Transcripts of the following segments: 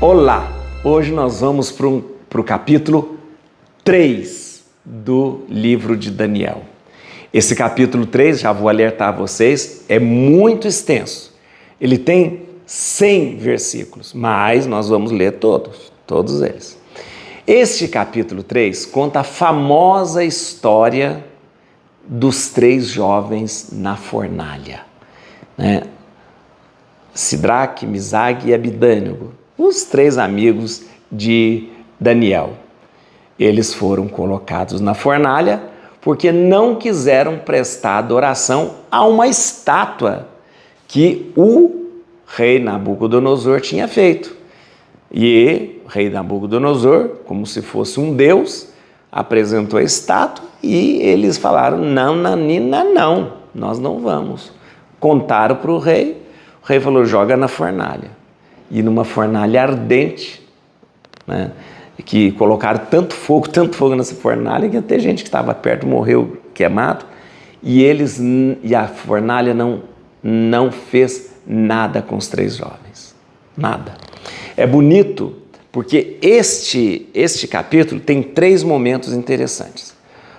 Olá! Hoje nós vamos para o capítulo 3 do livro de Daniel. Esse capítulo 3, já vou alertar vocês, é muito extenso. Ele tem 100 versículos, mas nós vamos ler todos eles. Este capítulo 3 conta a famosa história dos 3 jovens na fornalha, né? Sidraque, Misaque e Abidânigo, os 3 amigos de Daniel. Eles foram colocados na fornalha porque não quiseram prestar adoração a uma estátua que o rei Nabucodonosor tinha feito. E o rei Nabucodonosor, como se fosse um deus, apresentou a estátua e eles falaram, não, Nanina, não, nós não vamos. Contaram para o rei falou, joga na fornalha. E numa fornalha ardente, né, que colocaram tanto fogo nessa fornalha, que até gente que estava perto morreu queimado, e a fornalha não fez nada com os 3 jovens, nada. É bonito, porque este capítulo tem 3 momentos interessantes.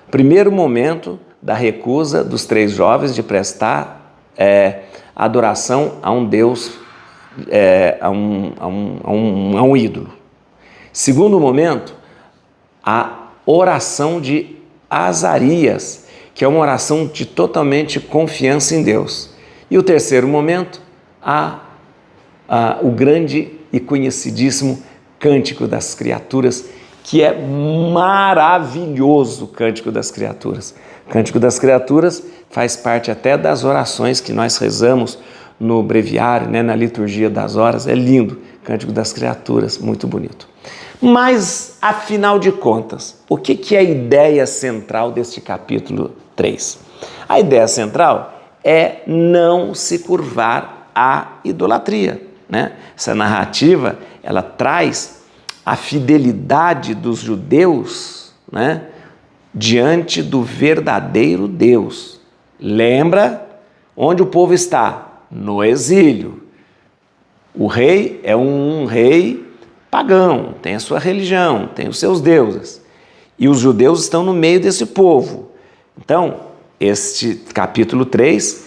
Primeiro momento da recusa dos 3 jovens de prestar adoração a um Deus, a um ídolo. Segundo momento, a oração de Azarias, que é uma oração de totalmente confiança em Deus. E o terceiro momento, o grande e conhecidíssimo Cântico das Criaturas, que é maravilhoso o Cântico das Criaturas. O Cântico das Criaturas faz parte até das orações que nós rezamos no breviário, né, na liturgia das horas. É lindo, Cântico das Criaturas, muito bonito. Mas, afinal de contas, o que é a ideia central deste capítulo 3? A ideia central é não se curvar à idolatria, né? Essa narrativa, ela traz a fidelidade dos judeus, né, diante do verdadeiro Deus. Lembra onde o povo está? No exílio. O rei é um rei pagão, tem a sua religião, tem os seus deuses. E os judeus estão no meio desse povo. Então, este capítulo 3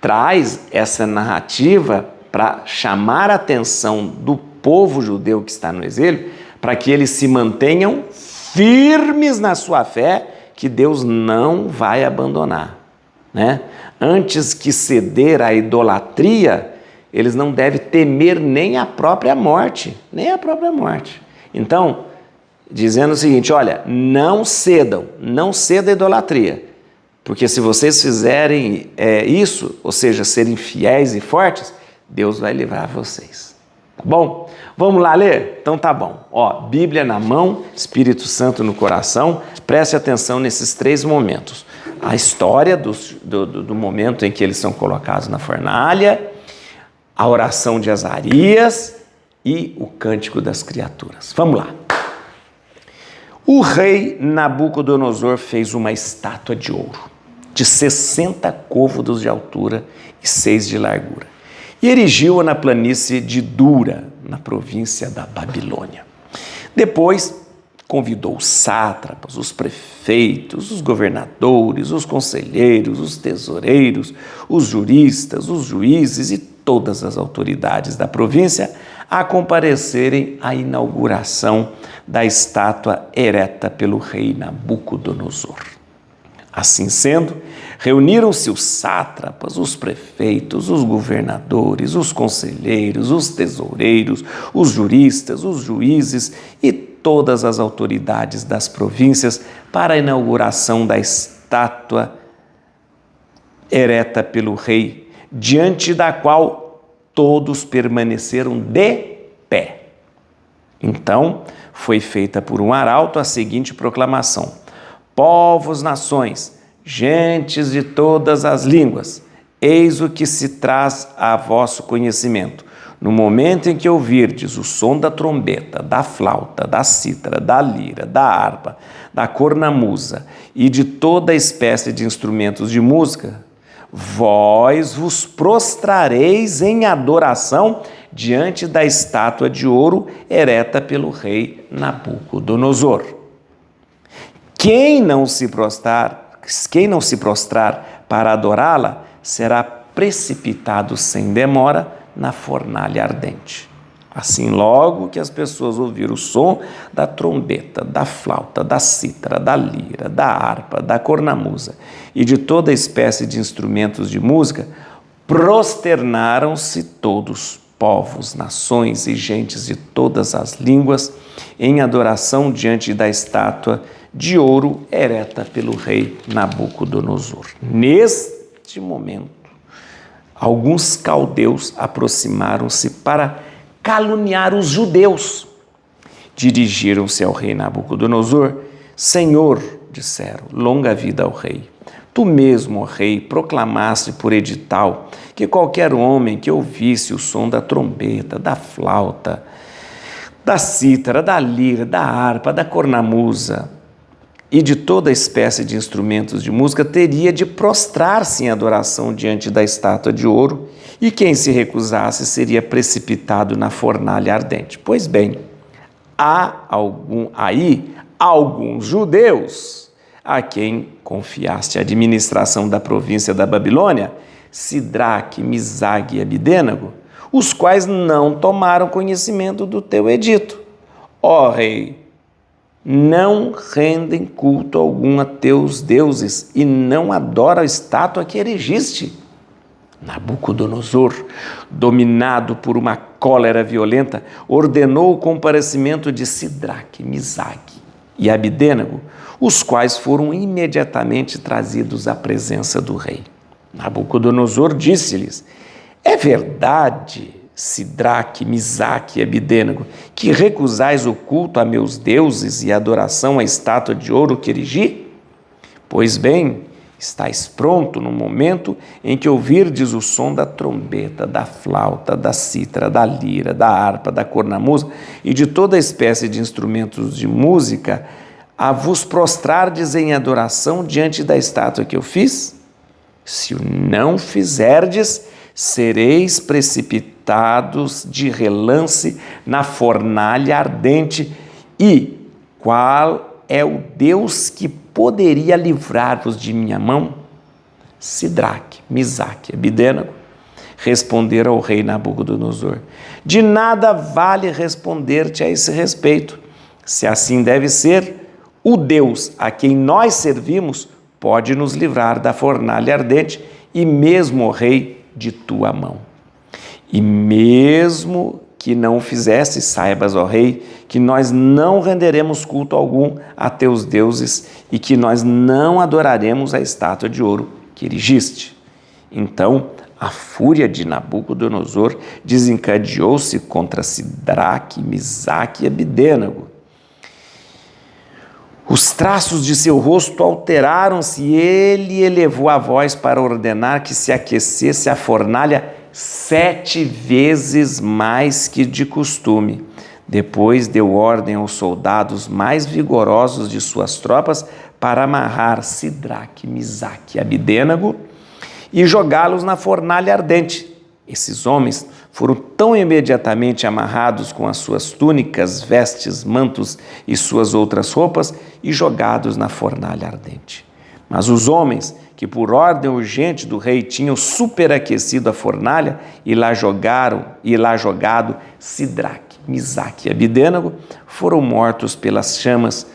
traz essa narrativa para chamar a atenção do povo judeu que está no exílio, para que eles se mantenham firmes na sua fé, que Deus não vai abandonar, né? Antes que ceder à idolatria, eles não devem temer nem a própria morte, Então, dizendo o seguinte, olha, não ceda à idolatria, porque se vocês fizerem isso, ou seja, serem fiéis e fortes, Deus vai livrar vocês. Tá bom? Vamos lá ler? Então tá bom. Ó, Bíblia na mão, Espírito Santo no coração, preste atenção nesses 3 momentos. A história do momento em que eles são colocados na fornalha, a oração de Azarias e o Cântico das Criaturas. Vamos lá. O rei Nabucodonosor fez uma estátua de ouro, de 60 côvados de altura e 6 de largura, e erigiu-a na planície de Dura, na província da Babilônia. Depois, convidou os sátrapas, os prefeitos, os governadores, os conselheiros, os tesoureiros, os juristas, os juízes e todas as autoridades da província a comparecerem à inauguração da estátua ereta pelo rei Nabucodonosor. Assim sendo, reuniram-se os sátrapas, os prefeitos, os governadores, os conselheiros, os tesoureiros, os juristas, os juízes e todas as autoridades das províncias para a inauguração da estátua ereta pelo rei, diante da qual todos permaneceram de pé. Então, foi feita por um arauto a seguinte proclamação: povos, nações, gentes de todas as línguas, eis o que se traz a vosso conhecimento. No momento em que ouvirdes o som da trombeta, da flauta, da cítara, da lira, da harpa, da cornamusa e de toda espécie de instrumentos de música, vós vos prostrareis em adoração diante da estátua de ouro ereta pelo rei Nabucodonosor. Quem não se prostrar para adorá-la será precipitado sem demora na fornalha ardente. Assim, logo que as pessoas ouviram o som da trombeta, da flauta, da cítara, da lira, da harpa, da cornamusa e de toda espécie de instrumentos de música, prosternaram-se todos, povos, nações e gentes de todas as línguas, em adoração diante da estátua de ouro ereta pelo rei Nabucodonosor. Neste momento, alguns caldeus aproximaram-se para caluniar os judeus. Dirigiram-se ao rei Nabucodonosor. Senhor, disseram, longa vida ao rei. Tu mesmo, ó rei, proclamaste por edital que qualquer homem que ouvisse o som da trombeta, da flauta, da cítara, da lira, da harpa, da cornamusa e de toda espécie de instrumentos de música teria de prostrar-se em adoração diante da estátua de ouro, e quem se recusasse seria precipitado na fornalha ardente. Pois bem, há alguns judeus a quem confiaste a administração da província da Babilônia, Sidraque, Misaque e Abidênago, os quais não tomaram conhecimento do teu edito. Ó rei, não rendem culto algum a teus deuses e não adoram a estátua que erigiste. Nabucodonosor, dominado por uma cólera violenta, ordenou o comparecimento de Sidraque, Misaque e Abidênago, os quais foram imediatamente trazidos à presença do rei. Nabucodonosor disse-lhes: é verdade, Sidraque, Misaque e Abidênago, que recusais o culto a meus deuses e a adoração à estátua de ouro que erigi? Pois bem, estais pronto no momento em que ouvirdes o som da trombeta, da flauta, da cítara, da lira, da harpa, da cornamusa e de toda espécie de instrumentos de música, a vos prostrardes em adoração diante da estátua que eu fiz? Se o não fizerdes, sereis precipitados de relance na fornalha ardente. E qual é o Deus que poderia livrar-vos de minha mão? Sidraque, Misaque e Abidênago responderam ao rei Nabucodonosor: de nada vale responder-te a esse respeito. Se assim deve ser, o Deus a quem nós servimos pode nos livrar da fornalha ardente e mesmo, ó rei, de tua mão. E mesmo que não o fizesse, saibas, ó rei, que nós não renderemos culto algum a teus deuses e que nós não adoraremos a estátua de ouro que erigiste. Então, a fúria de Nabucodonosor desencadeou-se contra Sidraque, Misaque e Abidênago. Os traços de seu rosto alteraram-se e ele elevou a voz para ordenar que se aquecesse a fornalha 7 vezes mais que de costume. Depois deu ordem aos soldados mais vigorosos de suas tropas para amarrar Sidraque, Misaque e Abidênago e jogá-los na fornalha ardente. Esses homens foram tão imediatamente amarrados com as suas túnicas, vestes, mantos e suas outras roupas e jogados na fornalha ardente. Mas os homens que por ordem urgente do rei tinham superaquecido a fornalha e lá jogado Sidraque, Misaque e Abidênago, foram mortos pelas chamas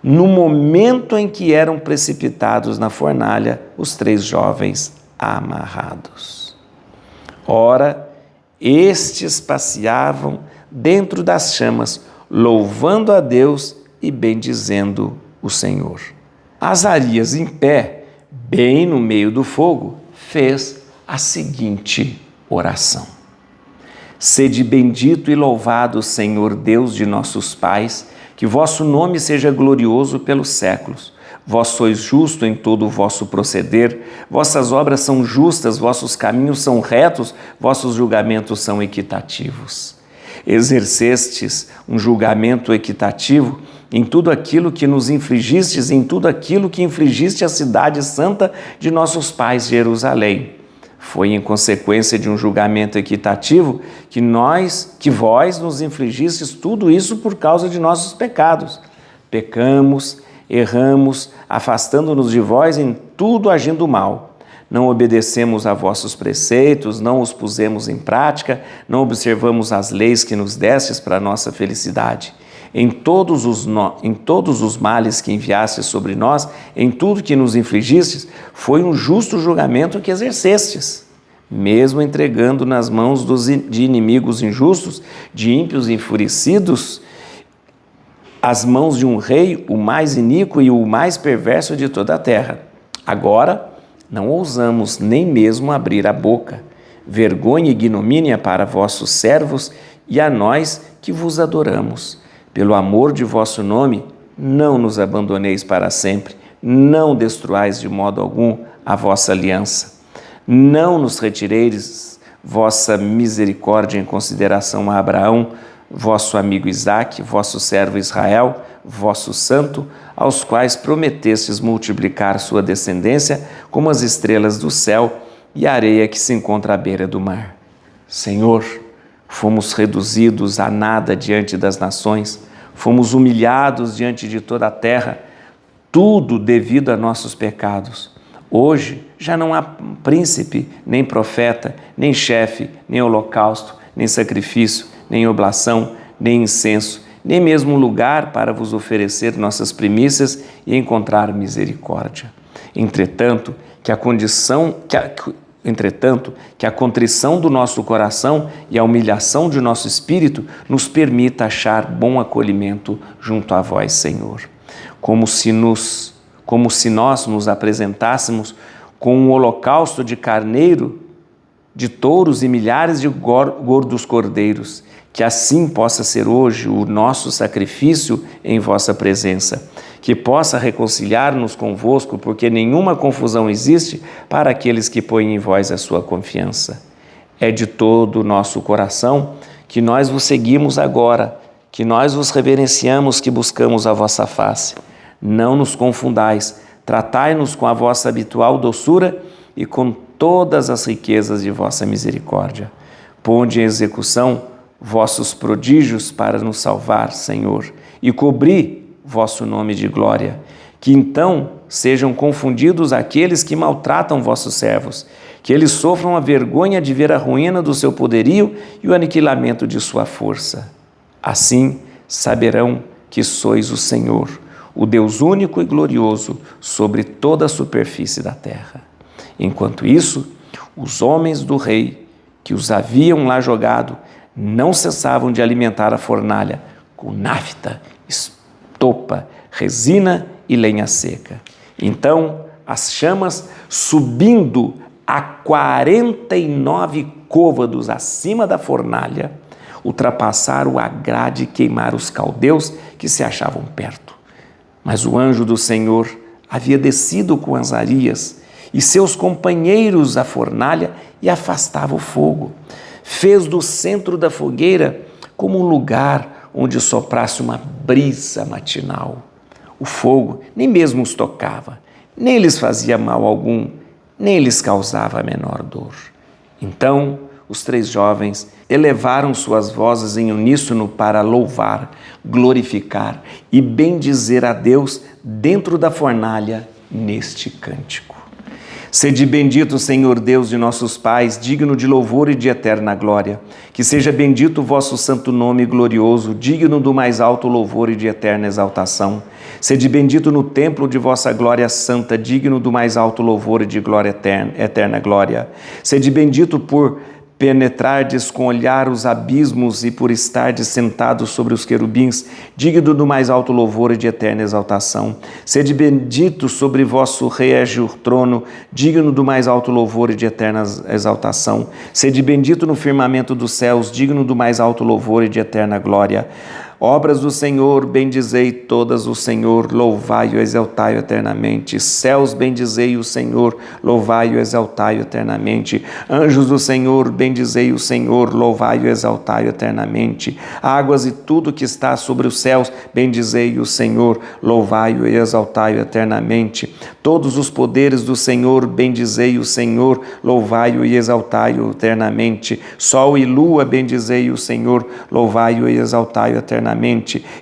no momento em que eram precipitados na fornalha os 3 jovens amarrados. Ora, estes passeavam dentro das chamas, louvando a Deus e bendizendo o Senhor. Azarias, em pé, bem no meio do fogo, fez a seguinte oração: sede bendito e louvado, Senhor Deus de nossos pais, que vosso nome seja glorioso pelos séculos. Vós sois justo em todo o vosso proceder, vossas obras são justas, vossos caminhos são retos, vossos julgamentos são equitativos. Exercestes um julgamento equitativo em tudo aquilo que nos infligistes, em tudo aquilo que infligiste à cidade santa de nossos pais, Jerusalém. Foi em consequência de um julgamento equitativo que vós nos infligistes tudo isso por causa de nossos pecados. Pecamos, erramos, afastando-nos de vós em tudo agindo mal. Não obedecemos a vossos preceitos, não os pusemos em prática, não observamos as leis que nos destes para a nossa felicidade. Em todos os males que enviastes sobre nós, em tudo que nos infligistes, foi um justo julgamento que exercestes. Mesmo entregando nas mãos de inimigos injustos, de ímpios enfurecidos, as mãos de um rei, o mais iníquo e o mais perverso de toda a terra. Agora, não ousamos nem mesmo abrir a boca. Vergonha e ignomínia para vossos servos e a nós que vos adoramos. Pelo amor de vosso nome, não nos abandoneis para sempre, não destruais de modo algum a vossa aliança. Não nos retireis vossa misericórdia em consideração a Abraão, vosso amigo Isaque, vosso servo Israel, vosso santo, aos quais prometestes multiplicar sua descendência como as estrelas do céu e a areia que se encontra à beira do mar. Senhor, fomos reduzidos a nada diante das nações, fomos humilhados diante de toda a terra, tudo devido a nossos pecados. Hoje já não há príncipe, nem profeta, nem chefe, nem holocausto, nem sacrifício, nem oblação, nem incenso, nem mesmo lugar para vos oferecer nossas primícias e encontrar misericórdia. Entretanto, que a contrição do nosso coração e a humilhação de nosso espírito nos permita achar bom acolhimento junto a vós, Senhor. Como se nós nos apresentássemos com um holocausto de carneiro, de touros e milhares de gordos cordeiros, que assim possa ser hoje o nosso sacrifício em vossa presença, que possa reconciliar-nos convosco, porque nenhuma confusão existe para aqueles que põem em vós a sua confiança. É de todo o nosso coração que nós vos seguimos agora, que nós vos reverenciamos, que buscamos a vossa face. Não nos confundais, tratai-nos com a vossa habitual doçura e com todas as riquezas de vossa misericórdia. Ponde em execução vossos prodígios para nos salvar, Senhor, e cobri vosso nome de glória. Que então sejam confundidos aqueles que maltratam vossos servos, que eles sofram a vergonha de ver a ruína do seu poderio e o aniquilamento de sua força. Assim saberão que sois o Senhor, o Deus único e glorioso sobre toda a superfície da terra. Enquanto isso, os homens do rei que os haviam lá jogado não cessavam de alimentar a fornalha com nafta, estopa, resina e lenha seca. Então, as chamas, subindo a 49 côvados acima da fornalha, ultrapassaram a grade e queimaram os caldeus que se achavam perto. Mas o anjo do Senhor havia descido com Azarias e seus companheiros à fornalha e afastava o fogo. Fez do centro da fogueira como um lugar onde soprasse uma brisa matinal. O fogo nem mesmo os tocava, nem lhes fazia mal algum, nem lhes causava a menor dor. Então, os 3 jovens elevaram suas vozes em uníssono para louvar, glorificar e bendizer a Deus dentro da fornalha neste cântico. Sede bendito, Senhor Deus de nossos pais, digno de louvor e de eterna glória. Que seja bendito o vosso santo nome glorioso, digno do mais alto louvor e de eterna exaltação. Sede bendito no templo de vossa glória santa, digno do mais alto louvor e de glória eterna glória. Sede bendito por penetrardes com olhar os abismos e por estardes sentados sobre os querubins, digno do mais alto louvor e de eterna exaltação. Sede bendito sobre vosso régio trono, digno do mais alto louvor e de eterna exaltação. Sede bendito no firmamento dos céus, digno do mais alto louvor e de eterna glória. Obras do Senhor, bendizei todas o Senhor, louvai-o, exaltai-o eternamente. Céus, bendizei o Senhor, louvai-o, exaltai-o eternamente. Anjos do Senhor, bendizei o Senhor, louvai-o, exaltai-o eternamente. Águas e tudo que está sobre os céus, bendizei o Senhor, louvai-o e exaltai-o eternamente. Todos os poderes do Senhor, bendizei o Senhor, louvai-o e exaltai-o eternamente. Sol e lua, bendizei o Senhor, louvai-o e exaltai-o eternamente.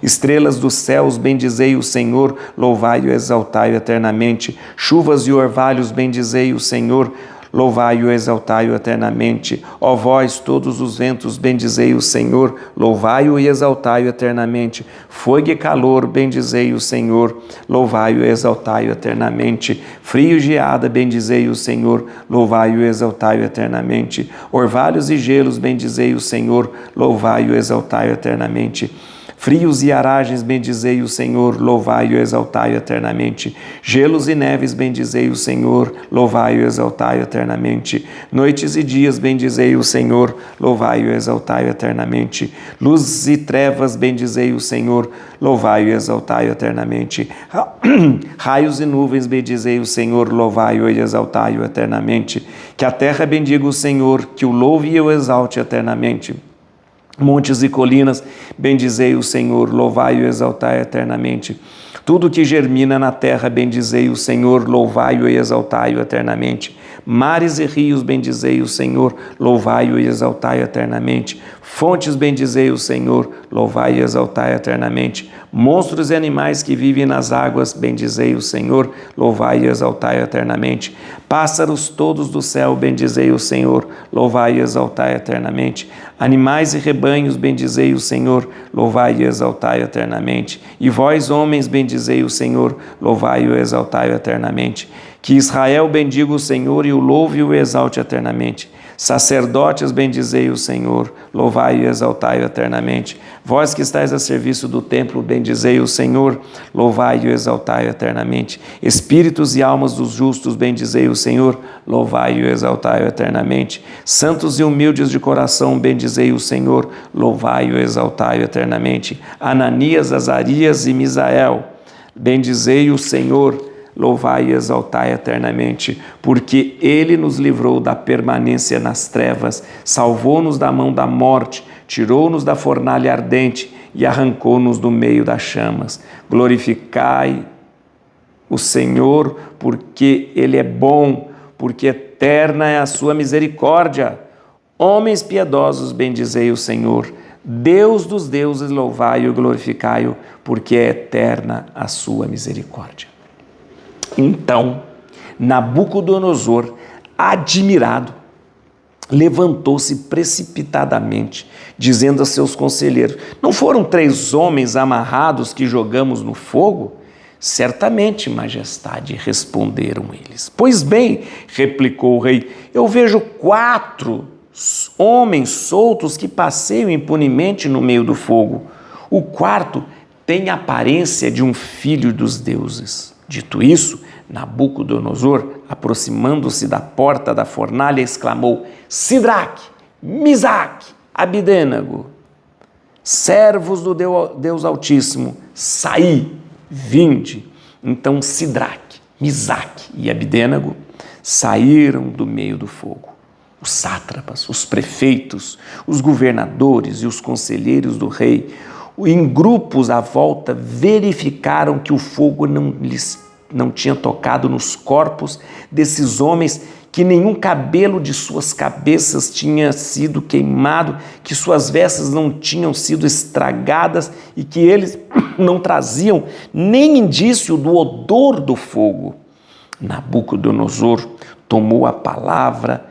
Estrelas dos céus, bendizei o Senhor, louvai-o e exaltai-o eternamente. Chuvas e orvalhos, bendizei o Senhor, louvai-o e exaltai-o eternamente. Ó vós, todos os ventos, bendizei o Senhor, louvai-o e exaltai-o eternamente. Fogo e calor, bendizei o Senhor, louvai-o e exaltai-o eternamente. Frio e geada, bendizei o Senhor, louvai-o e exaltai-o eternamente. Orvalhos e gelos, bendizei o Senhor, louvai-o e exaltai-o eternamente. Frios e aragens, bendizei o Senhor, louvai-o e exaltai-o eternamente. Gelos e neves, bendizei o Senhor, louvai-o e exaltai-o eternamente. Noites e dias, bendizei o Senhor, louvai-o e exaltai-o eternamente. Luzes e trevas, bendizei o Senhor, louvai-o e exaltai-o eternamente. Raios e nuvens, bendizei o Senhor, louvai-o e exaltai-o eternamente. Que a terra bendiga o Senhor, que o louve e o exalte eternamente. Montes e colinas, bendizei o Senhor, louvai-o e exaltai eternamente. Tudo que germina na terra, bendizei o Senhor, louvai-o e exaltai-o eternamente. Mares e rios, bendizei o Senhor, louvai-o e exaltai eternamente. Fontes, bendizei o Senhor, louvai e exaltai eternamente. Monstros e animais que vivem nas águas, bendizei o Senhor, louvai e exaltai eternamente. Pássaros todos do céu, bendizei o Senhor, louvai e exaltai eternamente. Animais e rebanhos, bendizei o Senhor, louvai e exaltai eternamente. E vós, homens, bendizei o Senhor, louvai e exaltai eternamente. Que Israel bendiga o Senhor e o louve e o exalte eternamente. Sacerdotes, bendizei o Senhor, louvai e exaltai eternamente. Vós que estáis a serviço do templo, bendizei o Senhor, louvai e exaltai eternamente. Espíritos e almas dos justos, bendizei o Senhor, louvai e exaltai eternamente. Santos e humildes de coração, bendizei o Senhor, louvai e exaltai eternamente. Ananias, Azarias e Misael, bendizei o Senhor, louvai e exaltai eternamente, porque Ele nos livrou da permanência nas trevas, salvou-nos da mão da morte, tirou-nos da fornalha ardente e arrancou-nos do meio das chamas. Glorificai o Senhor, porque Ele é bom, porque eterna é a sua misericórdia. Homens piedosos, bendizei o Senhor. Deus dos deuses, louvai-o e glorificai-o, porque é eterna a sua misericórdia. Então, Nabucodonosor, admirado, levantou-se precipitadamente, dizendo a seus conselheiros: não foram 3 homens amarrados que jogamos no fogo? Certamente, majestade, responderam eles. Pois bem, replicou o rei, eu vejo 4 homens soltos que passeiam impunemente no meio do fogo. O quarto tem a aparência de um filho dos deuses. Dito isso, Nabucodonosor, aproximando-se da porta da fornalha, exclamou: Sidraque, Misaque, Abidênago, servos do Deus Altíssimo, saí, vinde. Então Sidraque, Misaque e Abidênago saíram do meio do fogo. Os sátrapas, os prefeitos, os governadores e os conselheiros do rei, em grupos à volta, verificaram que o fogo não tinha tocado nos corpos desses homens, que nenhum cabelo de suas cabeças tinha sido queimado, que suas vestes não tinham sido estragadas e que eles não traziam nem indício do odor do fogo. Nabucodonosor tomou a palavra.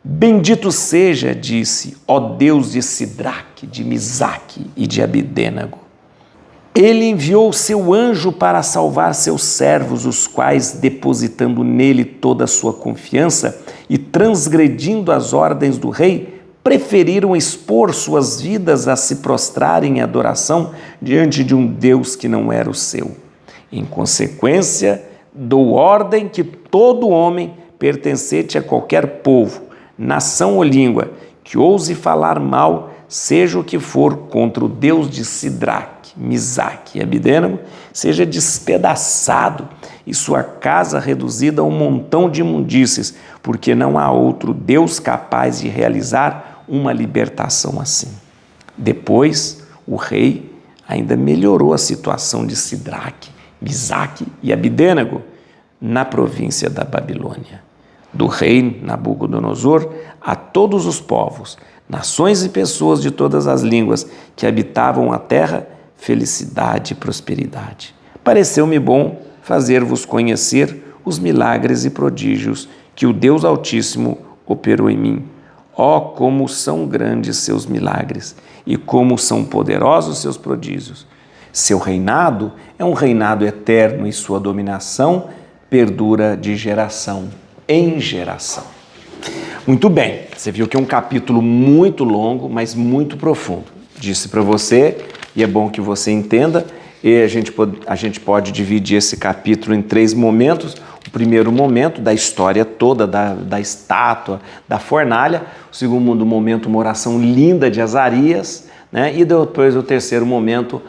Bendito seja, disse, ó Deus de Sidraque, de Misaque e de Abidênago. Ele enviou seu anjo para salvar seus servos, os quais, depositando nele toda a sua confiança e transgredindo as ordens do rei, preferiram expor suas vidas a se prostrarem em adoração diante de um Deus que não era o seu. Em consequência, dou ordem que todo homem pertencente a qualquer povo, nação ou língua, que ouse falar mal, seja o que for, contra o Deus de Sidraque, Misaque e Abidênego seja despedaçado e sua casa reduzida a um montão de imundícies, porque não há outro Deus capaz de realizar uma libertação assim. Depois, o rei ainda melhorou a situação de Sidraque, Misaque e Abidênego na província da Babilônia. Do rei Nabucodonosor a todos os povos, nações e pessoas de todas as línguas que habitavam a terra, felicidade e prosperidade. Pareceu-me bom fazer-vos conhecer os milagres e prodígios que o Deus Altíssimo operou em mim. Ó, como são grandes seus milagres e como são poderosos seus prodígios. Seu reinado é um reinado eterno e sua dominação perdura de geração em geração. Muito bem, você viu que é um capítulo muito longo, mas muito profundo. Disse para você, e é bom que você entenda, e a gente pode dividir esse capítulo em 3 momentos. O primeiro momento da história toda, da estátua, da fornalha. O segundo momento, uma oração linda de Azarias, né? E depois o terceiro momento,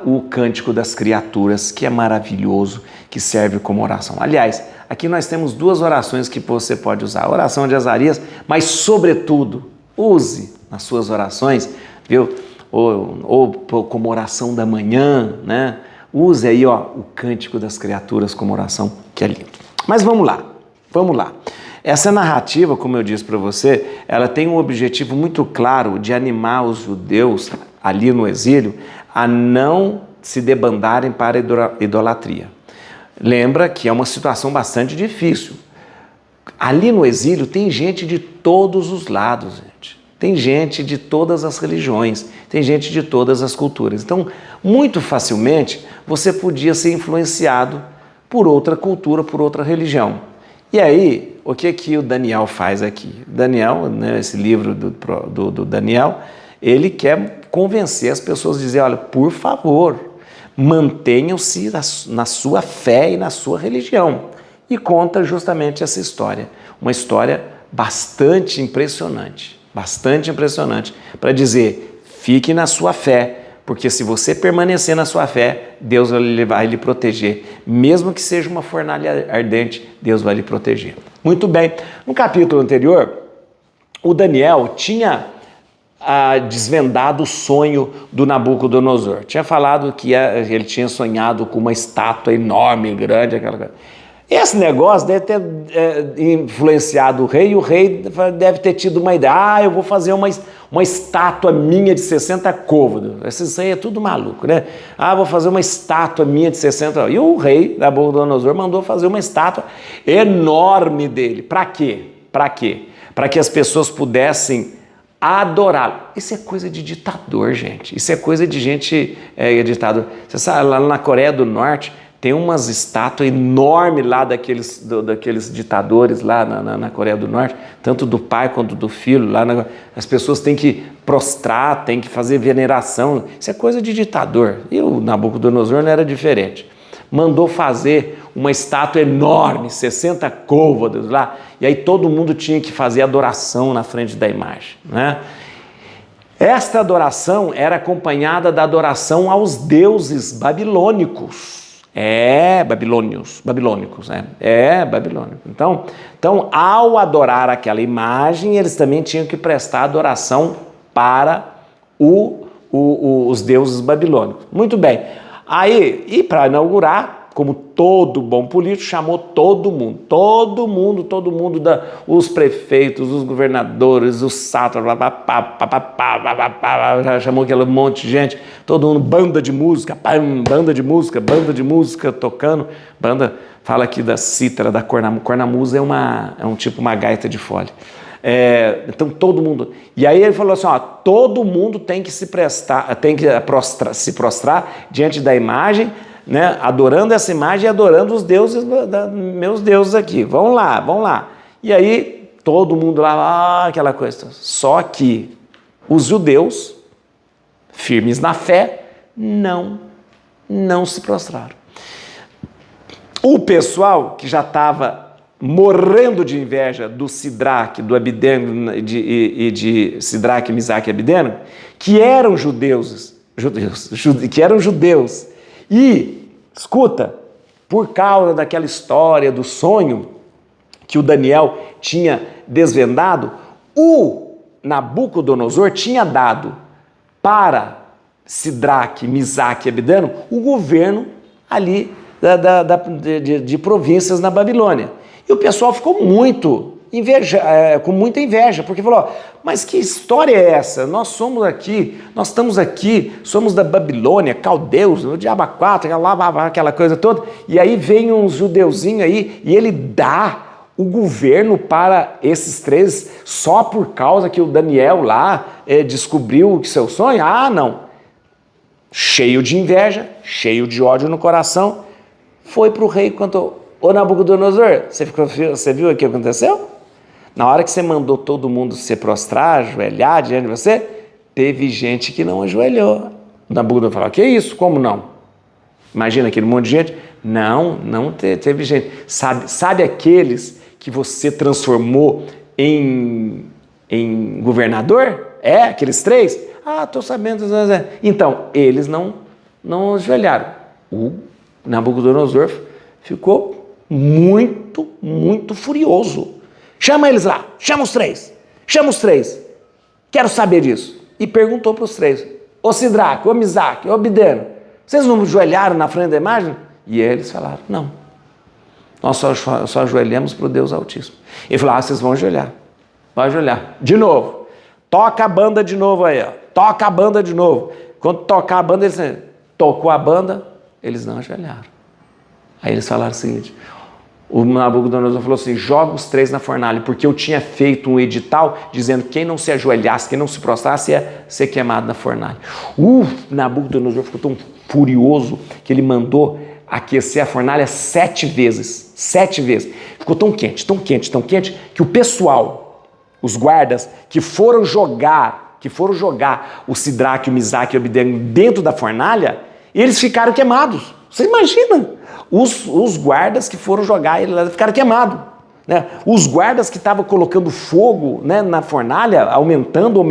o Cântico das Criaturas, que é maravilhoso, que serve como oração. Aliás, aqui nós temos 2 orações que você pode usar. A oração de Azarias, mas sobretudo, use nas suas orações, viu? Ou como oração da manhã, né? Use aí, o Cântico das Criaturas como oração, que é lindo. Mas vamos lá. Essa narrativa, como eu disse para você, ela tem um objetivo muito claro de animar os judeus ali no exílio a não se debandarem para a idolatria. Lembra que é uma situação bastante difícil. Ali no exílio tem gente de todos os lados, gente. Tem gente de todas as religiões, tem gente de todas as culturas. Então, muito facilmente, você podia ser influenciado por outra cultura, por outra religião. E aí, o que o Daniel faz aqui? Daniel, né, esse livro do Daniel, ele quer convencer as pessoas a dizer, olha, por favor, mantenham-se na sua fé e na sua religião. E conta justamente essa história, uma história bastante impressionante, para dizer, fique na sua fé, porque se você permanecer na sua fé, Deus vai lhe proteger. Mesmo que seja uma fornalha ardente, Deus vai lhe proteger. Muito bem, no capítulo anterior, o Daniel tinha desvendado o sonho do Nabucodonosor. Tinha falado que ele tinha sonhado com uma estátua enorme, grande, aquela coisa. Esse negócio deve ter influenciado o rei, e o rei deve ter tido uma ideia. Eu vou fazer uma estátua minha de 60 côvados. Isso aí é tudo maluco, né? Vou fazer uma estátua minha de 60. E o rei Nabucodonosor mandou fazer uma estátua enorme dele. Para quê? Para que as pessoas pudessem adorá-lo. Isso é coisa de ditador, gente. Isso é coisa de gente ditador. Você sabe, lá na Coreia do Norte, tem umas estátuas enormes lá daqueles ditadores lá na Coreia do Norte, tanto do pai quanto do filho. As pessoas têm que prostrar, têm que fazer veneração. Isso é coisa de ditador. E o Nabucodonosor não era diferente. Mandou fazer uma estátua enorme, 60 côvados lá, e aí todo mundo tinha que fazer adoração na frente da imagem, né? Esta adoração era acompanhada da adoração aos deuses babilônicos. Babilônicos, né? Babilônico. Então, ao adorar aquela imagem, eles também tinham que prestar adoração para os deuses babilônicos. Muito bem. Aí, e para inaugurar, como todo bom político, chamou todo mundo, os prefeitos, os governadores, os sátrapas, chamou aquele monte de gente, todo mundo, banda de música tocando, fala aqui da cítara, da cornamusa, é um tipo uma gaita de folha. Então todo mundo, e aí ele falou assim, todo mundo tem que se prostrar diante da imagem, né, adorando essa imagem e adorando os deuses, meus deuses aqui, vão lá. E aí todo mundo lá, aquela coisa. Só que os judeus, firmes na fé, não se prostraram. O pessoal que já estava morrendo de inveja do Sidraque, do Abidênego e de Sidraque, Misaque e Abidênego, que eram judeus que eram judeus. E, escuta, por causa daquela história do sonho que o Daniel tinha desvendado, o Nabucodonosor tinha dado para Sidraque, Misaque e Abidano o governo ali de províncias na Babilônia. E o pessoal ficou com muita inveja, porque falou, mas que história é essa? Nós estamos aqui, somos da Babilônia, caldeus, o diabo 4, aquela coisa toda, e aí vem uns judeuzinhos aí, e ele dá o governo para esses três só por causa que o Daniel lá descobriu o seu sonho? Ah, não. Cheio de inveja, cheio de ódio no coração, foi para o rei e contou, ô Nabucodonosor, você viu o que aconteceu? Na hora que você mandou todo mundo se prostrar, ajoelhar diante de você, teve gente que não ajoelhou. O Nabucodonosor falou, que isso? Como não? Imagina aquele monte de gente. Não teve gente. Sabe aqueles que você transformou em governador? Aqueles três? Ah, estou sabendo. Então, eles não ajoelharam. O Nabucodonosor ficou muito, muito furioso. Chama eles lá, chama os três, quero saber disso. E perguntou para os três, ô Sidraque, ô Misaque, ô Abidano, vocês não ajoelharam na frente da imagem? E eles falaram, não, nós só ajoelhamos para o Deus Altíssimo. Ele falou, vocês vão ajoelhar, de novo, toca a banda de novo aí, ó. Toca a banda de novo. Quando tocar a banda, eles tocou a banda, eles não ajoelharam. Aí eles falaram o seguinte, o Nabucodonosor falou assim, joga os três na fornalha, porque eu tinha feito um edital dizendo que quem não se ajoelhasse, quem não se prostrasse ia ser queimado na fornalha. Nabucodonosor ficou tão furioso que ele mandou aquecer a fornalha 7 vezes. Ficou tão quente, que o pessoal, os guardas que foram jogar o Sidraque, o Misaque e o Abidano dentro da fornalha, eles ficaram queimados. Você imagina? Os guardas que foram jogar ele lá ficaram queimados. Né? Os guardas que estavam colocando fogo, né, na fornalha, aumentando,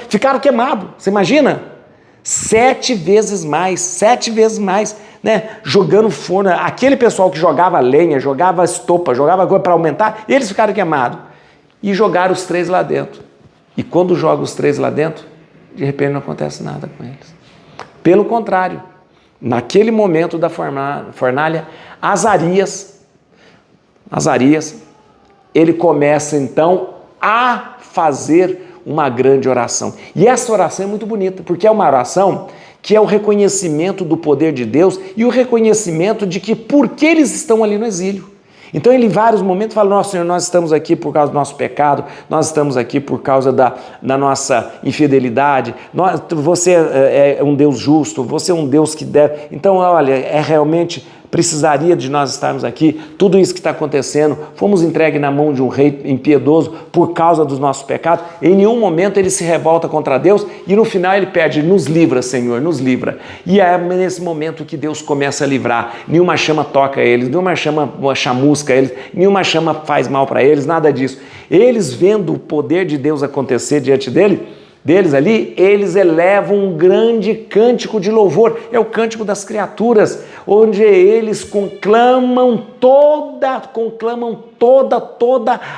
ficaram queimados. Você imagina? 7 vezes mais, né? Jogando forno. Aquele pessoal que jogava lenha, jogava estopa, jogava coisa para aumentar, eles ficaram queimados. E jogaram os três lá dentro. E quando joga os três lá dentro, de repente não acontece nada com eles. Pelo contrário, naquele momento da fornalha, Azarias, ele começa então a fazer uma grande oração. E essa oração é muito bonita, porque é uma oração que é o reconhecimento do poder de Deus e o reconhecimento de que por que eles estão ali no exílio. Então ele em vários momentos fala, nosso Senhor, nós estamos aqui por causa do nosso pecado, nós estamos aqui por causa da nossa infidelidade, você é um Deus justo, você é um Deus que deve... Então, olha, realmente precisaria de nós estarmos aqui, tudo isso que está acontecendo, fomos entregues na mão de um rei impiedoso por causa dos nossos pecados, em nenhum momento ele se revolta contra Deus e no final ele pede, nos livra, Senhor, nos livra. E é nesse momento que Deus começa a livrar, nenhuma chama toca eles, nenhuma chama chamusca eles, nenhuma chama faz mal para eles, nada disso. Eles vendo o poder de Deus acontecer diante deles ali, eles elevam um grande cântico de louvor, é o cântico das criaturas, onde eles conclamam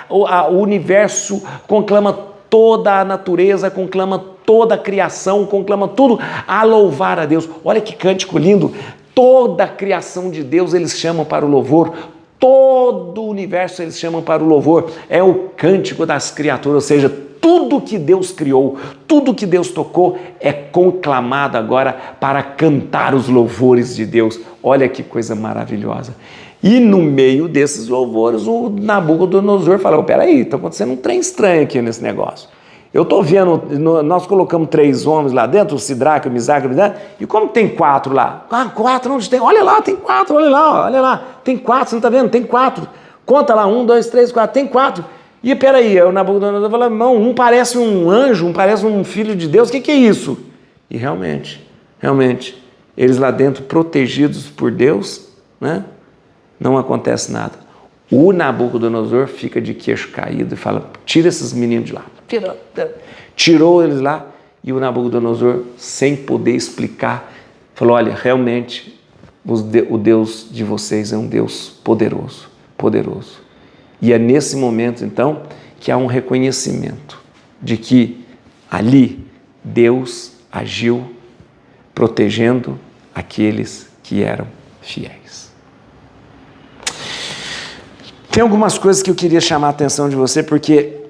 o universo, conclama toda a natureza, conclama toda a criação, conclama tudo a louvar a Deus. Olha que cântico lindo, toda a criação de Deus eles chamam para o louvor, todo o universo eles chamam para o louvor, é o cântico das criaturas, ou seja, tudo que Deus criou, tudo que Deus tocou é conclamado agora para cantar os louvores de Deus. Olha que coisa maravilhosa. E no meio desses louvores, o Nabucodonosor falou, peraí, está acontecendo um trem estranho aqui nesse negócio. Eu estou vendo, nós colocamos 3 homens lá dentro, o Sidraque, o Misaque, o Abidano, e como tem 4 lá? 4, onde tem? Olha lá, tem 4, olha lá, tem 4, você não está vendo? Tem 4. Conta lá, 1, 2, 3, 4, tem 4. E peraí, o Nabucodonosor falou, não, um parece um anjo, um parece um filho de Deus, o que é isso? E realmente, eles lá dentro, protegidos por Deus, né, não acontece nada. O Nabucodonosor fica de queixo caído e fala, tira esses meninos de lá. Tirou eles lá E o Nabucodonosor, sem poder explicar, falou: olha, realmente o Deus de vocês é um Deus poderoso, poderoso. E é nesse momento, então, que há um reconhecimento de que ali Deus agiu protegendo aqueles que eram fiéis. Tem algumas coisas que eu queria chamar a atenção de você, porque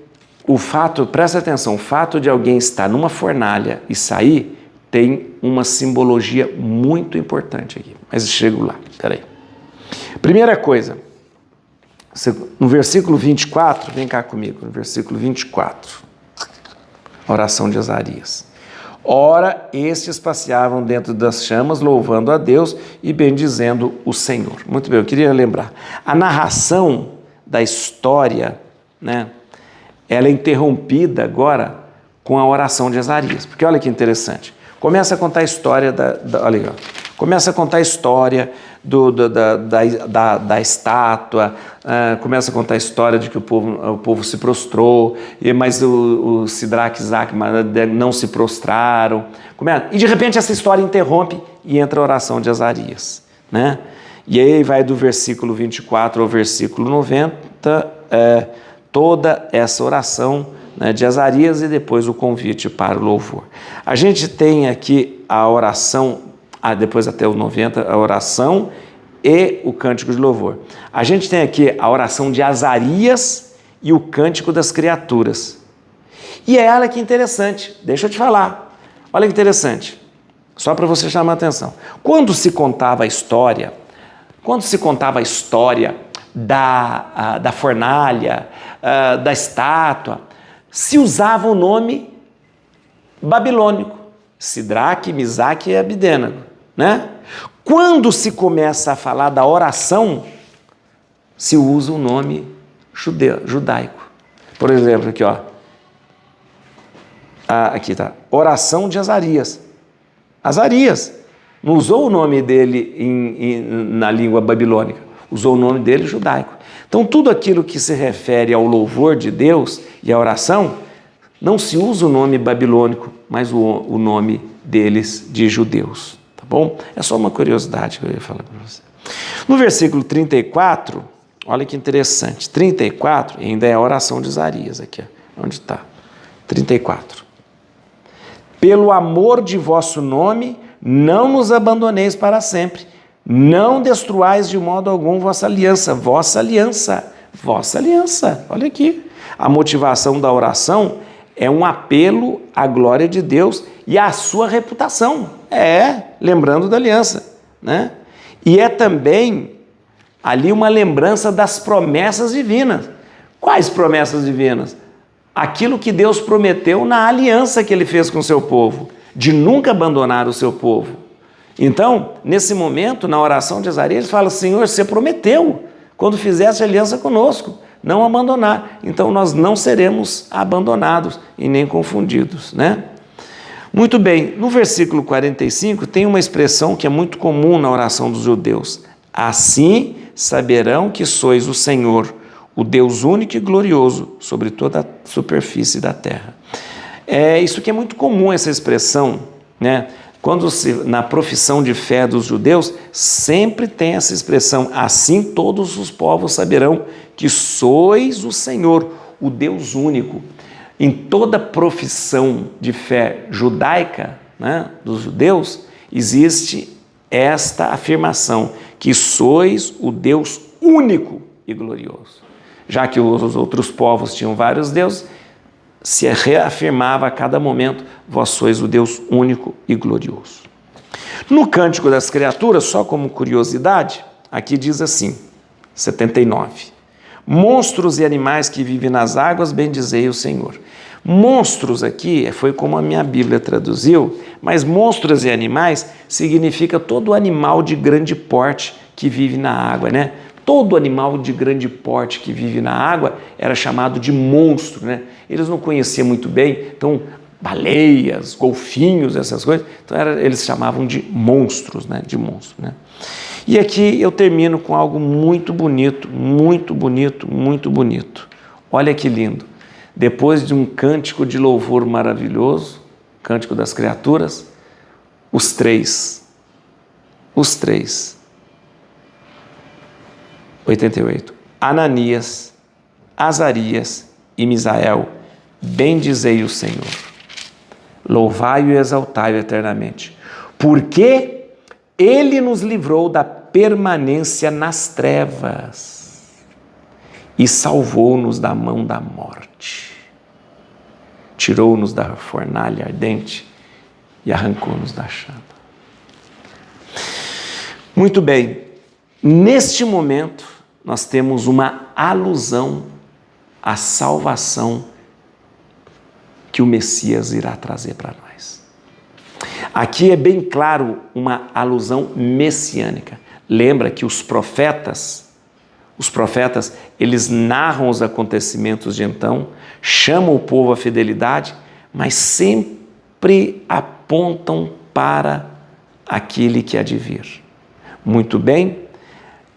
o fato, presta atenção, o fato de alguém estar numa fornalha e sair tem uma simbologia muito importante aqui. Mas eu chego lá, peraí. Primeira coisa, no versículo 24, vem cá comigo, no versículo 24, a oração de Azarias. Ora, estes passeavam dentro das chamas, louvando a Deus e bendizendo o Senhor. Muito bem, eu queria lembrar. A narração da história, né, ela é interrompida agora com a oração de Azarias. Porque olha que interessante. Começa a contar a história olha, começa a contar a história da estátua, começa a contar a história de que o povo se prostrou, mas o Sidraque e Misaque não se prostraram. E de repente essa história interrompe e entra a oração de Azarias, né? E aí vai do versículo 24 ao versículo 90, toda essa oração, né, de Azarias, e depois o convite para o louvor. A gente tem aqui a oração, depois até o 90, a oração e o cântico de louvor. A gente tem aqui a oração de Azarias e o cântico das criaturas. E olha que interessante, deixa eu te falar, olha que interessante, só para você chamar a atenção. Quando se contava a história da fornalha, da estátua, se usava o nome babilônico, Sidraque, Misaque e Abidênago, né? Quando se começa a falar da oração, se usa o nome judaico. Por exemplo, aqui, ó. Aqui tá. Oração de Azarias. Azarias não usou o nome dele na língua babilônica, usou o nome dele judaico. Então, tudo aquilo que se refere ao louvor de Deus e à oração, não se usa o nome babilônico, mas o nome deles de judeus, tá bom? É só uma curiosidade que eu ia falar para você. No versículo 34, olha que interessante, 34 ainda é a oração de Azarias aqui, onde está? 34. Pelo amor de vosso nome, não nos abandoneis para sempre. Não destruais de modo algum vossa aliança. Vossa aliança. Vossa aliança. Olha aqui. A motivação da oração é um apelo à glória de Deus e à sua reputação. Lembrando da aliança, né? E é também ali uma lembrança das promessas divinas. Quais promessas divinas? Aquilo que Deus prometeu na aliança que ele fez com o seu povo, de nunca abandonar o seu povo. Então, nesse momento, na oração de Azarias, ele fala: Senhor, você prometeu, quando fizesse aliança conosco, não abandonar. Então, nós não seremos abandonados e nem confundidos, né? Muito bem, no versículo 45 tem uma expressão que é muito comum na oração dos judeus. Assim saberão que sois o Senhor, o Deus único e glorioso sobre toda a superfície da terra. Isso que é muito comum, essa expressão, né? Na profissão de fé dos judeus, sempre tem essa expressão: assim todos os povos saberão que sois o Senhor, o Deus único. Em toda profissão de fé judaica, né, dos judeus, existe esta afirmação, que sois o Deus único e glorioso. Já que os outros povos tinham vários deuses, se reafirmava a cada momento: vós sois o Deus único e glorioso. No Cântico das Criaturas, só como curiosidade, aqui diz assim, 79. Monstros e animais que vivem nas águas, bendizei o Senhor. Monstros aqui, foi como a minha Bíblia traduziu, mas monstros e animais significa todo animal de grande porte que vive na água, né? Todo animal de grande porte que vive na água era chamado de monstro, né? Eles não conheciam muito bem, então baleias, golfinhos, essas coisas, então eles chamavam de monstros, né? De monstro, né? E aqui eu termino com algo muito bonito, muito bonito, muito bonito. Olha que lindo. Depois de um cântico de louvor maravilhoso, Cântico das Criaturas, os três. 88. Ananias, Azarias e Misael, bendizei o Senhor. Louvai-o e exaltai-o eternamente. Porque ele nos livrou da permanência nas trevas e salvou-nos da mão da morte. Tirou-nos da fornalha ardente e arrancou-nos da chama. Muito bem, neste momento nós temos uma alusão à salvação que o Messias irá trazer para nós. Aqui é bem claro uma alusão messiânica. Lembra que os profetas, eles narram os acontecimentos de então, chamam o povo à fidelidade, mas sempre apontam para aquele que há de vir. Muito bem,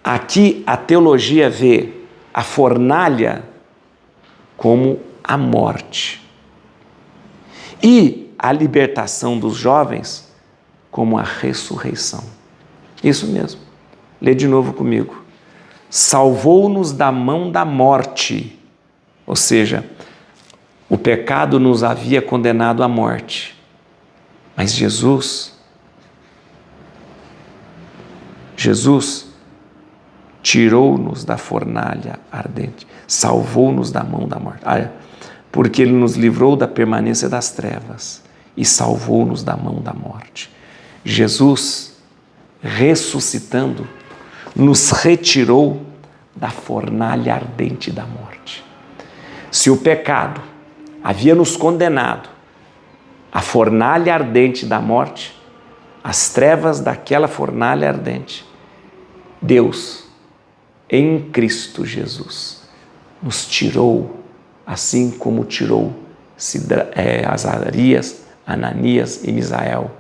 aqui a teologia vê a fornalha como a morte e a libertação dos jovens como a ressurreição. Isso mesmo. Lê de novo comigo. Salvou-nos da mão da morte, ou seja, o pecado nos havia condenado à morte, mas Jesus tirou-nos da fornalha ardente, salvou-nos da mão da morte, porque Ele nos livrou da permanência das trevas e salvou-nos da mão da morte. Jesus, ressuscitando, nos retirou da fornalha ardente da morte. Se o pecado havia nos condenado à fornalha ardente da morte, as trevas daquela fornalha ardente, Deus, em Cristo Jesus, nos tirou, assim como tirou Azarias, Ananias e Misael,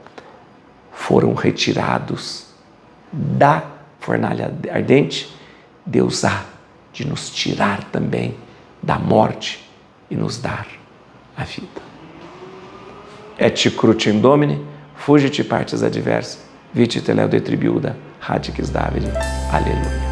foram retirados da fornalha ardente. Deus há de nos tirar também da morte e nos dar a vida. Et crucem Domini, fugit partes adversae, vite teleo de tribiuda, radicis Davide. Aleluia.